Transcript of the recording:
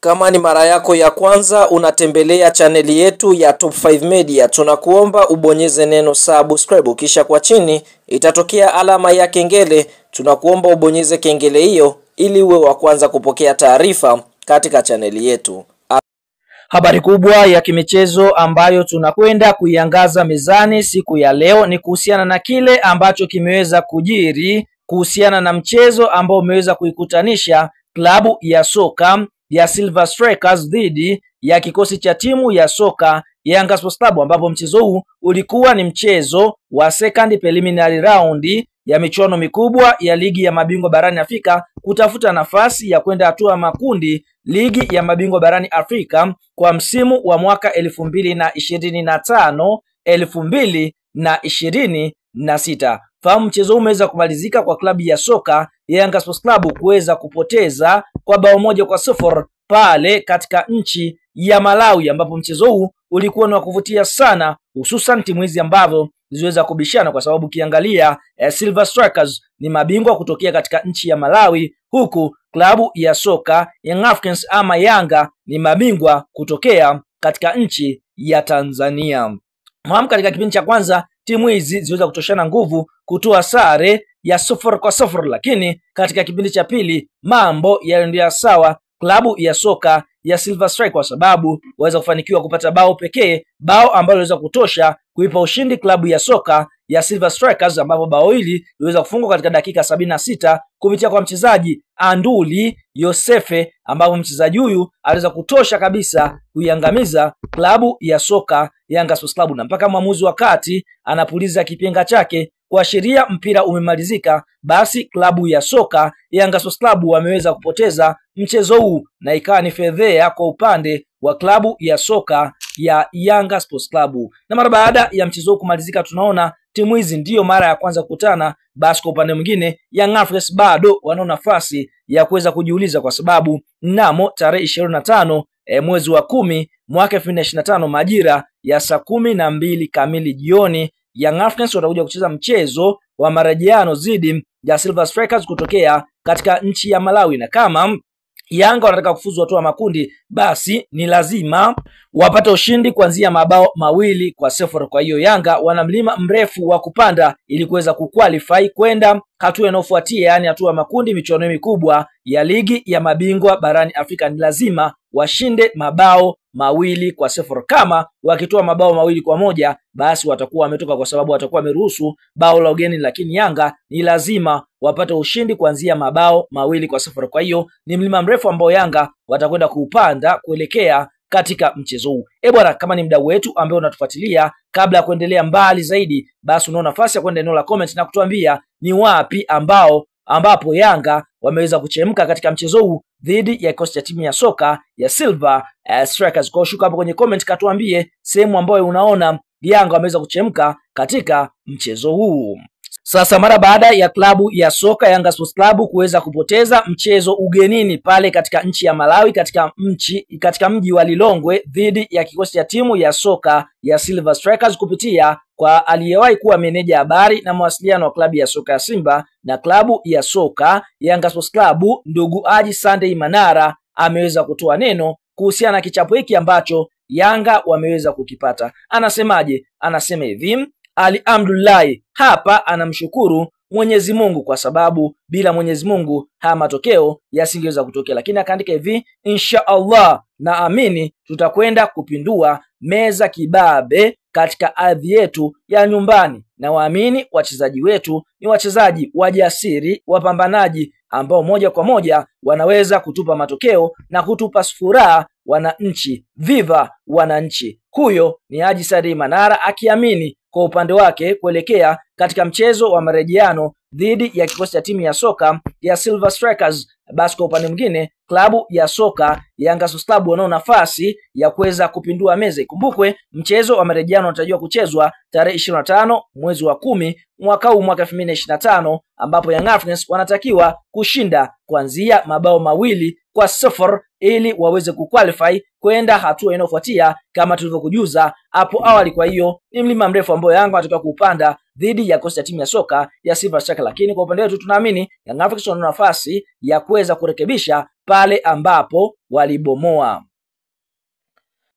Kama ni mara yako ya kwanza unatembelea chaneli yetu ya Top 5 Media, tunakuomba ubonyeze neno subscribe, kisha kwa chini itatokea alama ya kengele. Tunakuomba ubonyeze kengele hiyo ili uwe wa kwanza kupokea taarifa katika chaneli yetu. Habari kubwa ya kimichezo ambayo tunakwenda kuiangaza mezani siku ya leo ni kuhusiana na kile ambacho kimeweza kujiri kuhusiana na mchezo ambao umeweza kuikutanisha klabu ya soka ya Silver Strikers dhidi ya kikosi cha timu ya soka ya Yanga Sports Club, ambapo mchezo huu ulikuwa ni mchezo wa second preliminary round ya michuano mikubwa ya ligi ya mabingwa barani Afrika kutafuta nafasi ya kwenda hatua makundi ligi ya mabingwa barani Afrika kwa msimu wa mwaka 2025 2026. Fahamu mchezo umeweza kumalizika kwa klabu ya soka ya Yanga Sports Club kuweza kupoteza kwa bao 1-0 pale katika nchi ya Malawi, ambapo mchezo huu ulikuwa ni wa kuvutia sana, hususan timu hizi ambavyo ziliweza kubishana, kwa sababu kiangalia Silver Strikers ni mabingwa kutokea katika nchi ya Malawi, huku klabu ya soka Young Africans ama Yanga ni mabingwa kutokea katika nchi ya Tanzania. Katika kipindi cha kwanza timu hizi ziliweza kutoshana nguvu kutoa sare ya 0-0, lakini katika kipindi cha pili mambo yaliendelea sawa klabu ya soka ya Silver Strikers, kwa sababu waweza kufanikiwa kupata bao pekee, bao ambalo liweza kutosha kuipa ushindi klabu ya soka ya Silver Strikers, ambapo bao hili liweza kufungwa katika dakika 76 kupitia kwa mchezaji Anduli Yosefe, ambapo mchezaji huyu aliweza kutosha kabisa kuiangamiza klabu ya soka Yanga Sports Club, na mpaka mwamuzi wakati anapuliza kipenga chake kuashiria mpira umemalizika, basi klabu ya soka Yanga Sports Club wameweza kupoteza mchezo huu na ikawa ni fedhea kwa upande wa klabu ya soka ya Yanga Sports Club. Na mara baada ya mchezo huu kumalizika, tunaona timu hizi ndiyo mara ya kwanza kukutana. Basi kwa upande mwingine Young Africans bado wana nafasi ya kuweza kujiuliza, kwa sababu mnamo tarehe 25 mwezi wa 10 mwaka 2025 majira ya saa 12 kamili jioni Young Africans watakuja kucheza mchezo wa marejeano dhidi ya Silver Strikers kutokea katika nchi ya Malawi, na kama Yanga wanataka kufuzu hatua makundi, basi ni lazima wapate ushindi kuanzia mabao 2-0. Kwa hiyo Yanga wana mlima mrefu wa kupanda ili kuweza kuqualify kwenda hatua inayofuatia, yani hatua makundi michuano mikubwa ya ligi ya mabingwa barani Afrika. Ni lazima washinde mabao 2-0. Kama wakitoa mabao 2-1, basi watakuwa wametoka, kwa sababu watakuwa wameruhusu bao la ugeni, lakini Yanga ni lazima wapate ushindi kuanzia mabao 2-0. Kwa hiyo ni mlima mrefu ambao Yanga watakwenda kuupanda kuelekea katika mchezo huu. Bwana, kama ni mdau wetu ambaye unatufuatilia, kabla ya kuendelea mbali zaidi, basi unao nafasi ya kwenda eneo la comment na kutuambia ni wapi ambapo Yanga wameweza kuchemka katika mchezo huu dhidi ya kikosi cha timu ya soka ya Silver Strikers. Kwa shuka hapo kwenye comment katuambie sehemu ambayo unaona Yanga wameweza kuchemka katika mchezo huu. Sasa mara baada ya klabu ya soka Yanga Sports Club kuweza kupoteza mchezo ugenini pale katika nchi ya Malawi katika mji wa Lilongwe dhidi ya kikosi cha timu ya soka ya Silver Strikers kupitia kwa aliyewahi kuwa meneja habari na mawasiliano wa klabu ya soka ya Simba na klabu ya soka Yanga Sports Club, ndugu Haji Sunday Manara ameweza kutoa neno kuhusiana na kichapo hiki ambacho Yanga wameweza kukipata. Anasemaje? Anasema hivi: alhamdulillah, hapa anamshukuru Mwenyezi Mungu kwa sababu bila Mwenyezi Mungu haya matokeo yasingeweza kutokea, lakini akaandika hivi: insha Allah naamini tutakwenda kupindua meza kibabe katika ardhi yetu ya nyumbani, na waamini wachezaji wetu ni wachezaji wajasiri, wapambanaji ambao moja kwa moja wanaweza kutupa matokeo na kutupa furaha wananchi. Viva wananchi! Huyo ni Haji Sunday Manara akiamini kwa upande wake kuelekea katika mchezo wa marejeano dhidi ya kikosi cha timu ya soka ya Silver Strikers. Basi kwa upande mwingine klabu ya soka Yanga Sports Club wanao nafasi ya kuweza kupindua meza. Ikumbukwe mchezo wa marejeano unatarajiwa kuchezwa tarehe 25 mwezi wa 10 mwaka huu mwaka 2025, ambapo Young Africans wanatakiwa kushinda kuanzia mabao 2-0 ili waweze kuqualify kwenda hatua inayofuatia kama tulivyokujuza hapo awali. Kwa hiyo ni mlima mrefu ambao Yanga wanatakiwa kuupanda dhidi ya kosi ya timu ya soka ya Silver Strikers, lakini kwa upande wetu tunaamini Young Africans wana nafasi ya kuweza kurekebisha pale ambapo walibomoa.